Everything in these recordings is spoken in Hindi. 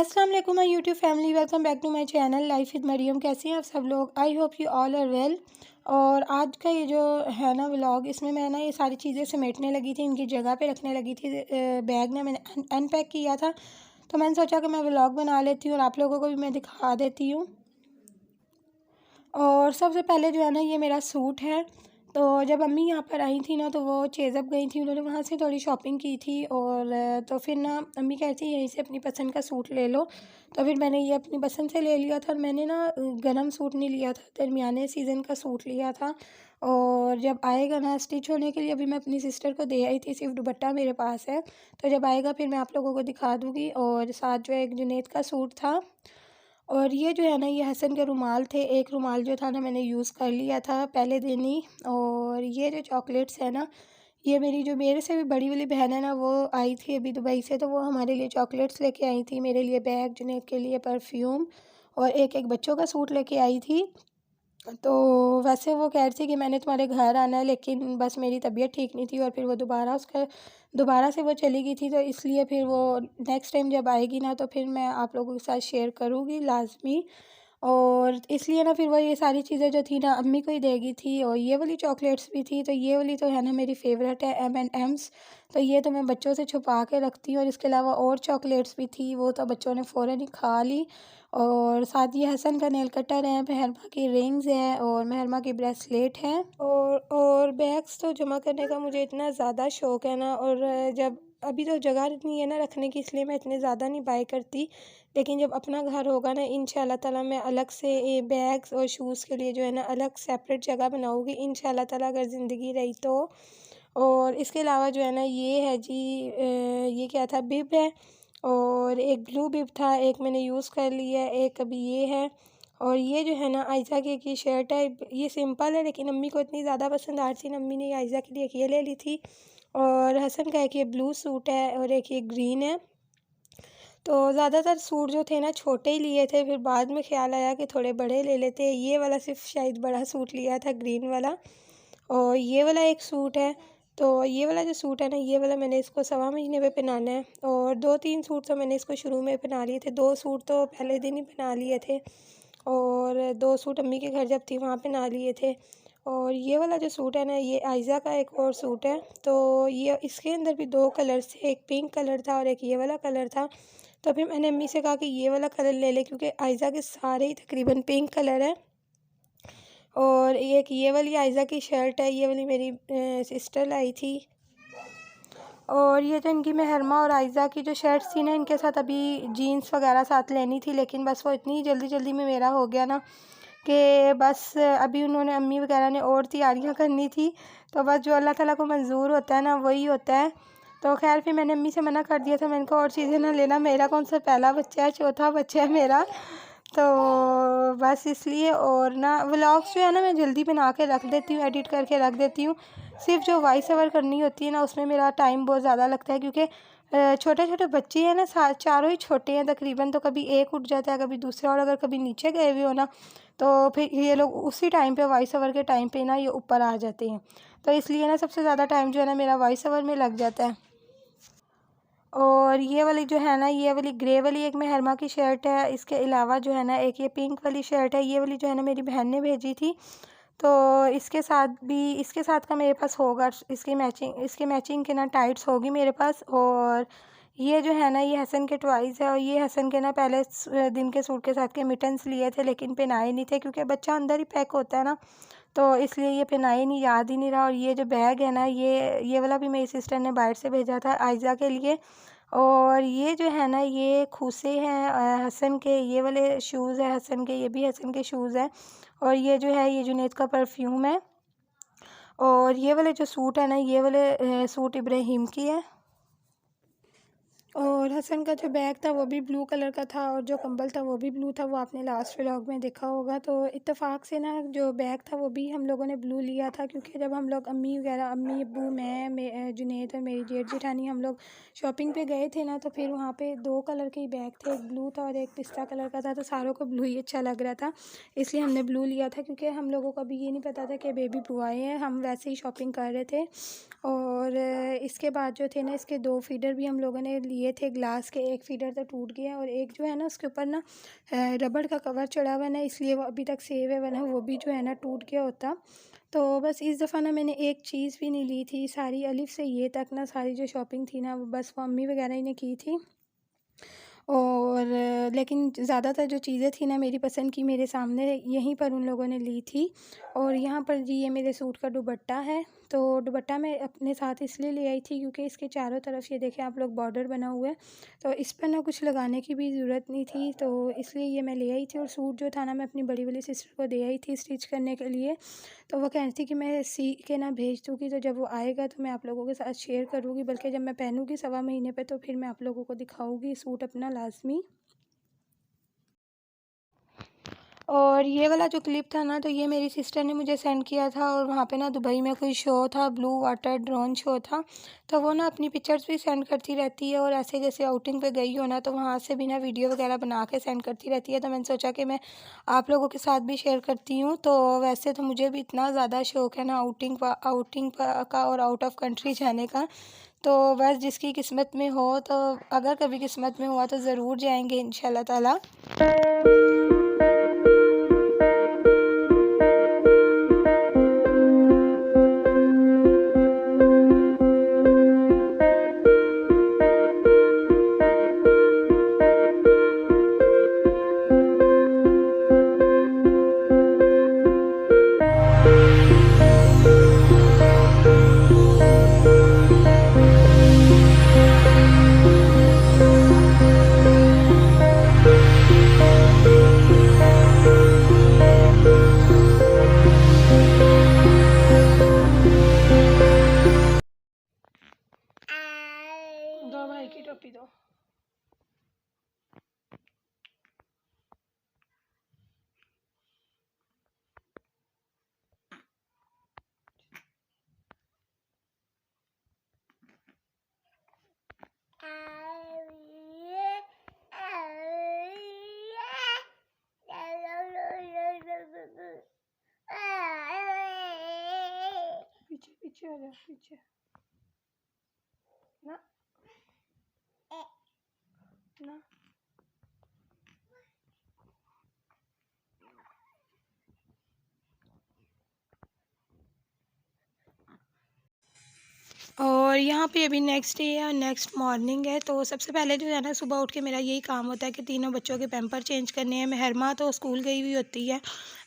अस्सलाम वालेकुम my YouTube family, welcome back to my channel life with Mariyam. कैसे हैं आप सब लोग? I hope you all are well. और आज का ये जो है ना व्लॉग, इसमें मैं ना ये सारी चीज़ें समेटने लगी थी, इनकी जगह पे रखने लगी थी। बैग ना मैंने अनपैक किया था, तो मैंने सोचा कि मैं व्लॉग बना लेती हूँ और आप लोगों को भी मैं दिखा देती हूँ। और सबसे पहले जो है ना, ये मेरा सूट है। तो जब अम्मी यहाँ पर आई थी ना, तो वो चेज़अप गई थी, उन्होंने वहाँ से थोड़ी शॉपिंग की थी। और तो फिर ना अम्मी कहती यहीं से अपनी पसंद का सूट ले लो। तो फिर मैंने ये अपनी पसंद से ले लिया था। और मैंने ना गर्म सूट नहीं लिया था, दरमियाने सीज़न का सूट लिया था। और जब आएगा ना स्टिच होने के लिए, अभी मैं अपनी सिस्टर को दे आई थी, सिर्फ दुपट्टा मेरे पास है। तो जब आएगा फिर मैं आप लोगों को दिखा दूँगी। और साथ जो एक जुनैद का सूट था। और ये जो है ना, ये हसन के रुमाल थे। एक रुमाल जो था ना, मैंने यूज़ कर लिया था पहले दिन ही। और ये जो चॉकलेट्स है ना, ये मेरी जो मेरे से भी बड़ी वाली बहन है ना, वो आई थी अभी दुबई से, तो वो हमारे लिए चॉकलेट्स लेके आई थी। मेरे लिए बैग, जुनैद के लिए परफ्यूम, और एक एक बच्चों का सूट लेके आई थी। तो वैसे वो कह रही थी कि मैंने तुम्हारे घर आना है, लेकिन बस मेरी तबीयत ठीक नहीं थी। और फिर वो दोबारा से वो चली गई थी, तो इसलिए फिर वो नेक्स्ट टाइम जब आएगी ना, तो फिर मैं आप लोगों के साथ शेयर करूँगी लाज़मी। और इसलिए ना फिर वो ये सारी चीज़ें जो थी ना, अम्मी को ही देगी थी। और ये वाली चॉकलेट्स भी थी, तो ये वाली तो है ना मेरी फ़ेवरेट है, M&M's। तो ये तो मैं बच्चों से छुपा के रखती हूँ। और इसके अलावा और चॉकलेट्स भी थी, वो तो बच्चों ने फ़ौरन ही खा ली। और साथ ये हसन का नेल कटर है, मेहरमा की रिंग्स हैं, और मेहरमा की ब्रेसलेट हैं। और बैग्स तो जमा करने का मुझे इतना ज़्यादा शौक़ है ना। और जब अभी तो जगह नहीं है ना रखने की, इसलिए मैं इतने ज़्यादा नहीं बाय करती। लेकिन जब अपना घर होगा ना, इंशाल्लाह ताला मैं अलग से ये बैग्स और शूज़ के लिए जो है ना अलग सेपरेट जगह बनाऊँगी, इंशाल्लाह ताला, अगर ज़िंदगी रही तो। और इसके अलावा जो है ना, ये है जी ये क्या था, बिब है। और एक ब्लू बिब था, एक मैंने यूज़ कर लिया है, एक अभी ये है। और ये जो है ना, आयशा की एक ये शर्ट है, ये सिंपल है लेकिन अम्मी को इतनी ज़्यादा पसंद आ रही थी ना, अम्मी ने आयशा के लिए एक ये ले ली थी। और हसन का एक ये ब्लू सूट है, और एक ये ग्रीन है। तो ज़्यादातर सूट जो थे ना छोटे ही लिए थे, फिर बाद में ख़्याल आया कि थोड़े बड़े ले लेते हैं। ये वाला सिर्फ शायद बड़ा सूट लिया था, ग्रीन वाला। और ये वाला एक सूट है। तो ये वाला जो सूट है ना, ये वाला मैंने इसको 1.25 महीने पे पहनाना है। और 2-3 सूट तो मैंने इसको शुरू में पहना लिए थे, 2 सूट तो पहले दिन ही पहना लिए थे। और 2 सूट अम्मी के घर जब थी वहाँ पहना लिए थे। और ये वाला जो सूट है ना, ये आयज़ा का एक और सूट है। तो ये इसके अंदर भी 2 कलर्स थे, एक पिंक कलर था और एक ये वाला कलर था। तो फिर मैंने अम्मी से कहा कि ये वाला कलर ले ले, क्योंकि आयज़ा के सारे ही तकरीबन पिंक कलर है। और एक ये वाली आयज़ा की शर्ट है, ये वाली मेरी सिस्टर लाई थी। और ये जो इनकी मेहरमा और आयज़ा की जो शर्ट्स थी ना, इनके साथ अभी जीन्स वगैरह साथ लेनी थी, लेकिन बस वो इतनी जल्दी जल्दी में मेरा हो गया ना कि बस अभी उन्होंने, अम्मी वगैरह ने और तैयारियां करनी थी। तो बस जो अल्लाह ताला को मंजूर होता है ना, वही होता है। तो खैर फिर मैंने अम्मी से मना कर दिया था, मैंने कहा और चीज़ें ना लेना, मेरा कौन सा पहला बच्चा है, चौथा बच्चा है मेरा। तो बस इसलिए। और ना व्लॉग्स जो है ना, मैं जल्दी बना के रख देती हूँ, एडिट करके रख देती हूँ। सिर्फ जो वॉइस ओवर करनी होती है ना, उसमें मेरा टाइम बहुत ज़्यादा लगता है, क्योंकि छोटे छोटे बच्चे हैं ना, चारों ही छोटे हैं तकरीबन। तो कभी एक उठ जाता है, कभी दूसरा, और अगर कभी नीचे गए हुए हो ना, तो फिर ये लोग उसी टाइम पे, वॉइस ओवर के टाइम पे ना, ये ऊपर आ जाते हैं। तो इसलिए ना सबसे ज़्यादा टाइम जो है ना, मेरा वॉइस ओवर में लग जाता है। और ये वाली जो है ना, ये वाली ग्रे वाली एक मेहरमा की शर्ट है। इसके अलावा जो है ना, एक ये पिंक वाली शर्ट है, ये वाली जो है ना मेरी बहन ने भेजी थी। तो इसके साथ का मेरे पास होगा, इसके मैचिंग के ना टाइट्स होगी मेरे पास। और ये जो है ना, ये हसन के ट्वाइस है। और ये हसन के ना पहले दिन के सूट के साथ के मिटन्स लिए थे, लेकिन पहनाए नहीं थे, क्योंकि बच्चा अंदर ही पैक होता है ना, तो इसलिए ये पहनाए नहीं, याद ही नहीं रहा। और ये जो बैग है ना, ये वाला भी मेरी सिस्टर ने बाहर से भेजा था आयज़ा के लिए। और ये जो है ना, ये खूसे हैं हसन के, ये वाले शूज़ है हसन के, ये भी हसन के शूज़ हैं। और ये जो है, ये जुनैद का परफ्यूम है। और ये वाले जो सूट है ना, ये वाले सूट इब्राहिम की है। और हसन का जो बैग था वो भी ब्लू कलर का था, और जो कंबल था वो भी ब्लू था, वो आपने लास्ट व्लॉग में देखा होगा। तो इत्तेफाक से ना जो बैग था वो भी हम लोगों ने ब्लू लिया था, क्योंकि जब हम लोग अम्मी वगैरह, अम्मी अब्बू, मैं जुनैद और मेरी जेठ जेठानी, हम लोग शॉपिंग पे गए थे ना, तो फिर वहाँ पे 2 कलर के ही बैग थे, एक ब्लू था और एक पिस्ता कलर का था। तो सारों को ब्लू ही अच्छा लग रहा था, इसलिए हमने ब्लू लिया था, क्योंकि हम लोगों को अभी ये नहीं पता था कि बेबी बुआए हैं, हम वैसे ही शॉपिंग कर रहे थे। और और इसके बाद जो थे ना, इसके 2 फ़ीडर भी हम लोगों ने लिए थे ग्लास के। एक फ़ीडर तो टूट गया और एक जो है ना उसके ऊपर ना रबड़ का कवर चढ़ा हुआ है ना, इसलिए वो अभी तक सेव है, वरना वो भी जो है ना टूट गया होता। तो बस इस दफ़ा ना मैंने एक चीज़ भी नहीं ली थी, सारी अलिफ़ से ये तक ना सारी जो शॉपिंग थी ना वो बस वो अम्मी वगैरह ही ने की थी। और लेकिन ज़्यादातर जो चीज़ें थी ना मेरी पसंद की, मेरे सामने यहीं पर उन लोगों ने ली थी। और यहाँ पर जी ये मेरे सूट का दुपट्टा है। तो दुपट्टा मैं अपने साथ इसलिए ले आई थी क्योंकि इसके चारों तरफ ये देखें आप लोग बॉर्डर बना हुआ है, तो इस पर ना कुछ लगाने की भी ज़रूरत नहीं थी, तो इसलिए ये मैं ले आई थी। और सूट जो था ना मैं अपनी बड़ी वाली सिस्टर को दे आई थी स्टिच करने के लिए। तो वो कह रही थी कि मैं सी के ना भेज दूँगी, तो जब वो आएगा तो मैं आप लोगों के साथ शेयर करूँगी, बल्कि जब मैं पहनूँगी 1.25 महीने पे तो फिर मैं आप लोगों को दिखाऊँगी सूट अपना लाज़मी। और ये वाला जो क्लिप था ना, तो ये मेरी सिस्टर ने मुझे सेंड किया था, और वहाँ पे ना दुबई में कोई शो था, ब्लू वाटर ड्रोन शो था। तो वो ना अपनी पिक्चर्स भी सेंड करती रहती है, और ऐसे जैसे आउटिंग पे गई हो ना तो वहाँ से भी ना वीडियो वगैरह बना के सेंड करती रहती है। तो मैंने सोचा कि मैं आप लोगों के साथ भी शेयर करती हूँ। तो वैसे तो मुझे भी इतना ज़्यादा शौक़ है ना आउटिंग का और आउट ऑफ कंट्री जाने का। तो बस जिसकी किस्मत में हो, तो अगर कभी किस्मत में हुआ तो ज़रूर जाएंगे इंशाल्लाह ताला। दो भाई की टोपी दो। पीछे पीछे हो जा, पीछे ना ना। और यहाँ पे अभी नेक्स्ट डे है और नेक्स्ट मॉर्निंग है। तो सबसे पहले जो है ना सुबह उठ के मेरा यही काम होता है कि तीनों बच्चों के पैम्पर चेंज करने हैं। महरमा तो स्कूल गई हुई होती है,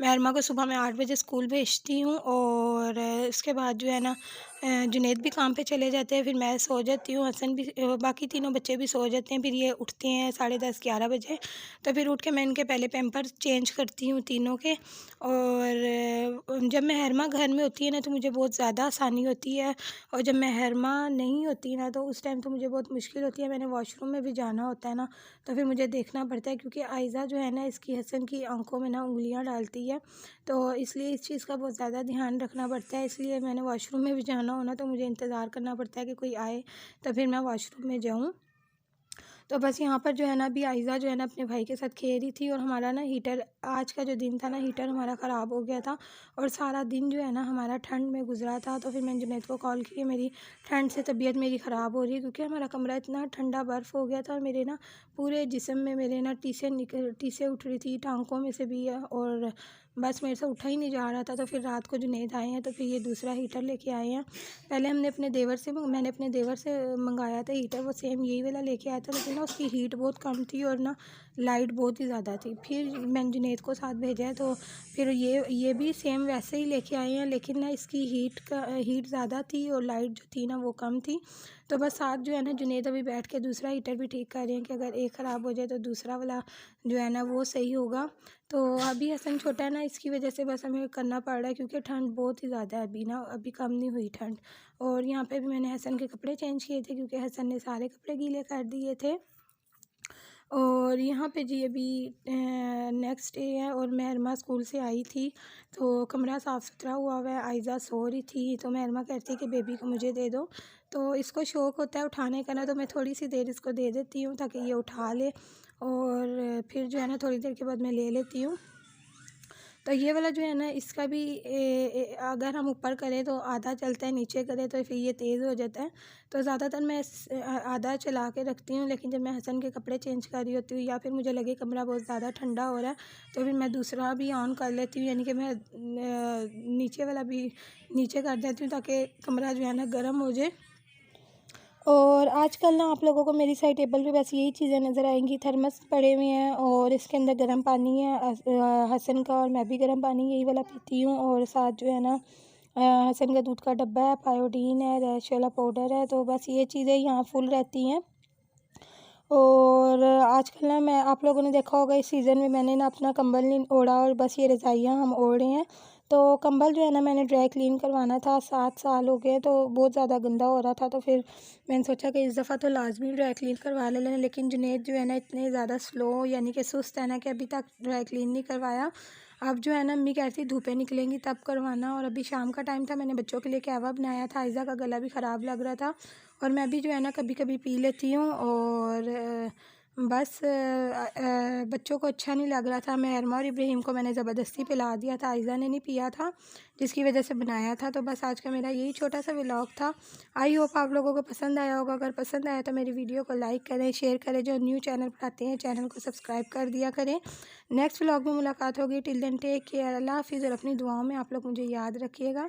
महरमा को सुबह मैं 8 बजे स्कूल भेजती हूँ। और उसके बाद जो है ना जुनैद भी काम पे चले जाते हैं, फिर मैं सो जाती हूँ, हसन भी, बाकी तीनों बच्चे भी सो जाते हैं। फिर ये उठते हैं 10:30-11 बजे, तो फिर उठ के मैं इनके पहले पैम्पर चेंज करती हूँ तीनों के। और जब महरमा घर में होती है ना तो मुझे बहुत ज़्यादा आसानी होती है, और जब महरमा नहीं होती ना तो उस टाइम तो मुझे बहुत मुश्किल होती है। मैंने वॉशरूम में भी जाना होता है ना, तो फिर मुझे देखना पड़ता है, क्योंकि आयज़ा जो है ना इसकी हसन की आंखों में ना उंगलियां डालती है, तो इसलिए इस चीज़ का बहुत ज़्यादा ध्यान रखना पड़ता है। इसलिए मैंने वॉशरूम में भी जाना हो ना तो मुझे इंतज़ार करना पड़ता है कि कोई आए तो फिर मैं वॉशरूम में जाऊँ। तो बस यहाँ पर जो है ना अभी आयज़ा जो है ना अपने भाई के साथ खेल रही थी, और हमारा ना हीटर, आज का जो दिन था ना हीटर हमारा ख़राब हो गया था, और सारा दिन जो है ना हमारा ठंड में गुजरा था। तो फिर मैंने जुनैद को कॉल की, मेरी ठंड से तबीयत मेरी ख़राब हो रही है, क्योंकि हमारा कमरा इतना ठंडा बर्फ़ हो गया था, और मेरे ना पूरे जिस्म में मेरे ना टीसें उठ रही थी, टांकों में से भी है, और बस मेरे से उठा ही नहीं जा रहा था। तो फिर रात को जुनैद आए हैं तो फिर ये दूसरा हीटर लेके आए हैं। पहले मैंने अपने देवर से मंगाया था हीटर, वो सेम यही वाला लेके आया था, लेकिन ना उसकी हीट बहुत कम थी और ना लाइट बहुत ही ज़्यादा थी। फिर मैंने जुनैद को साथ भेजा है, तो फिर ये भी सेम वैसे ही लेके आए हैं, लेकिन ना इसकी हीट ज़्यादा थी और लाइट जो थी ना वो कम थी। तो बस साथ जो है ना जुनैद अभी बैठ के दूसरा हीटर भी ठीक कर रहे हैं कि अगर एक ख़राब हो जाए तो दूसरा वाला जो है ना वो सही होगा। तो अभी हसन छोटा है ना, इसकी वजह से बस हमें करना पड़ रहा है, क्योंकि ठंड बहुत ही ज़्यादा है अभी ना, अभी कम नहीं हुई ठंड। और यहाँ पे भी मैंने हसन के कपड़े चेंज किए थे, क्योंकि हसन ने सारे कपड़े गीले कर दिए थे। और यहाँ पे जी अभी नेक्स्ट डे है, और महरमा स्कूल से आई थी तो कमरा साफ़ सुथरा हुआ है, आयज़ा सो रही थी, तो महरमा कहती है कि बेबी को मुझे दे दो। तो इसको शौक़ होता है उठाने का ना, तो मैं थोड़ी सी देर इसको दे देती हूँ ताकि ये उठा ले, और फिर जो है ना थोड़ी देर के बाद मैं ले लेती हूँ। तो ये वाला जो है ना, इसका भी अगर हम ऊपर करें तो आधा चलता है, नीचे करें तो फिर ये तेज़ हो जाता है। तो ज़्यादातर मैं आधा चला के रखती हूँ, लेकिन जब मैं हसन के कपड़े चेंज कर रही होती हूँ या फिर मुझे लगे कमरा बहुत ज़्यादा ठंडा हो रहा है, तो फिर मैं दूसरा भी ऑन कर लेती हूँ, यानी कि मैं नीचे वाला भी नीचे कर देती हूँ ताकि कमरा जो है ना गर्म हो जाए। और आजकल ना आप लोगों को मेरी साइड टेबल पे बस यही चीज़ें नज़र आएंगी। थर्मस पड़े हुए हैं और इसके अंदर गर्म पानी है हसन का, और मैं भी गर्म पानी यही वाला पीती हूँ। और साथ जो है ना हसन का दूध का डब्बा है, पायोडीन है, रैश वाला पाउडर है। तो बस ये चीज़ें यहाँ फुल रहती हैं। और आजकल ना मैं आप लोगों ने देखा होगा इस सीज़न में मैंने ना अपना कंबल नहीं ओढ़ा, और बस ये रज़ाइयाँ हम ओढ़े हैं। तो कंबल जो है ना मैंने ड्राई क्लीन करवाना था, 7 साल हो गए तो बहुत ज़्यादा गंदा हो रहा था। तो फिर मैंने सोचा कि इस दफ़ा तो लाजमी ड्राई क्लीन करवा लें, लेकिन जुनैद जो है ना इतने ज़्यादा स्लो यानी कि सुस्त है ना कि अभी तक ड्राई क्लीन नहीं करवाया। अब जो है ना अम्मी कहती धूपें निकलेंगी तब करवाना। और अभी शाम का टाइम था, मैंने बच्चों के लिए कहवा बनाया था, आयज़ा का गला भी ख़राब लग रहा था और मैं भी जो है ना कभी कभी पी लेती हूँ। और बस बच्चों को अच्छा नहीं लग रहा था। मैं अरमा और इब्राहिम को मैंने ज़बरदस्ती पिला दिया था, आयज़ा ने नहीं पिया था, जिसकी वजह से बनाया था। तो बस आज का मेरा यही छोटा सा व्लॉग था। आई होप आप लोगों को पसंद आया होगा। अगर पसंद आया तो मेरी वीडियो को लाइक करें, शेयर करें। जो न्यू चैनल पर आते हैं चैनल को सब्सक्राइब कर दिया करें। नेक्स्ट व्लॉग में मुलाकात होगी। टिल देन टेक केयर, अल्लाह हाफिज़। और अपनी दुआओं में आप लोग मुझे याद रखिएगा।